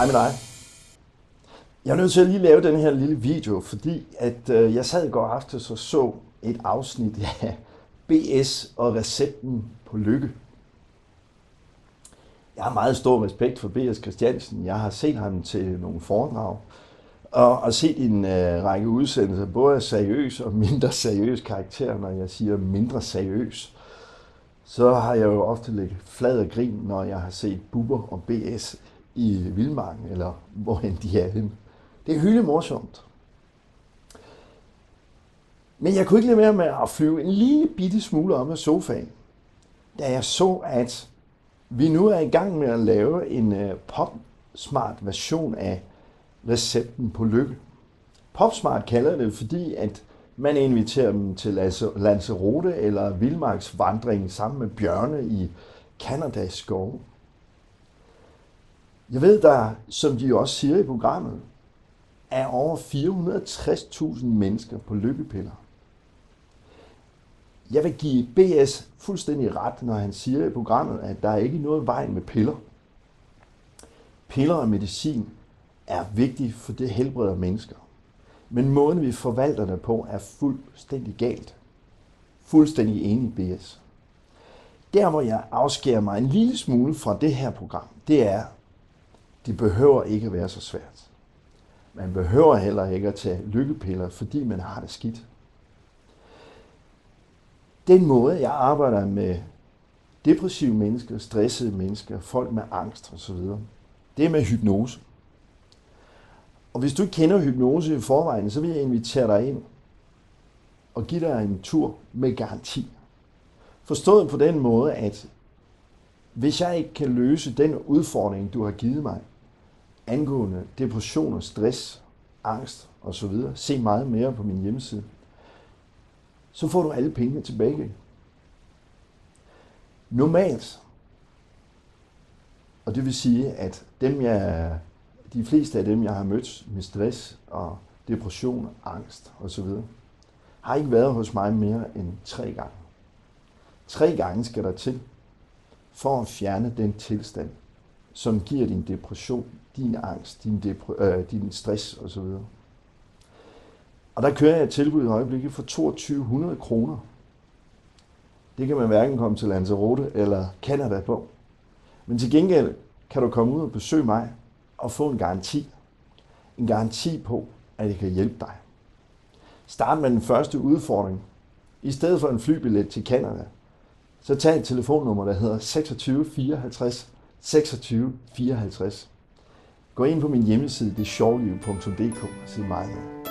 Hej med dig. Jeg er nødt til at lige lave den her lille video, fordi jeg sad i går aftes og så et afsnit af BS og recepten på lykke. Jeg har meget stor respekt for B.S. Christiansen. Jeg har set ham til nogle foredrag og set en række udsendelser, både af seriøs og mindre seriøs karakter. Når jeg siger mindre seriøs, så har jeg jo ofte ligget flad og grin, når jeg har set Bubber og BS i Vildmarken, eller hvorhen de er henne. Det er hylde morsomt. Men jeg kunne ikke lade være med at flyve en lille bitte smule om af sofaen, da jeg så, at vi nu er i gang med at lave en PopSmart version af recepten på lykke. PopSmart kalder det, fordi at man inviterer dem til Lanzarote eller vildmarksvandring sammen med bjørne i Canadas skove. Jeg ved, der, som de også siger i programmet, er over 460.000 mennesker på lykkepiller. Jeg vil give BS fuldstændig ret, når han siger i programmet, at der ikke er noget vej med piller. Piller og medicin er vigtigt, for det helbreder mennesker. Men måden vi forvalter det på er fuldstændig galt. Fuldstændig enig BS. Der hvor jeg afskærer mig en lille smule fra det her program, det er, det behøver ikke at være så svært. Man behøver heller ikke at tage lykkepiller, fordi man har det skidt. Den måde, jeg arbejder med depressive mennesker, stressede mennesker, folk med angst osv., det er med hypnose. Og hvis du ikke kender hypnose i forvejen, så vil jeg invitere dig ind og give dig en tur med garanti. Forstået på den måde, at hvis jeg ikke kan løse den udfordring, du har givet mig, angående depression og stress, angst osv., se meget mere på min hjemmeside, så får du alle pengene tilbage. Normalt, og det vil sige, at de fleste af dem, jeg har mødt med stress og depression, angst osv., har ikke været hos mig mere end 3 gange. 3 gange skal der til for at fjerne den tilstand, som giver din depression, din angst, din stress osv. Og der kører jeg et tilbud i øjeblikket for 2200 kroner. Det kan man hverken komme til Lanzarote eller Canada på. Men til gengæld kan du komme ud og besøge mig og få en garanti. En garanti på, at jeg kan hjælpe dig. Start med den første udfordring. I stedet for en flybillet til Canada, så tag et telefonnummer, der hedder 26 54 26 54. Gå ind på min hjemmeside, det er sjovliv.dk og se mig med.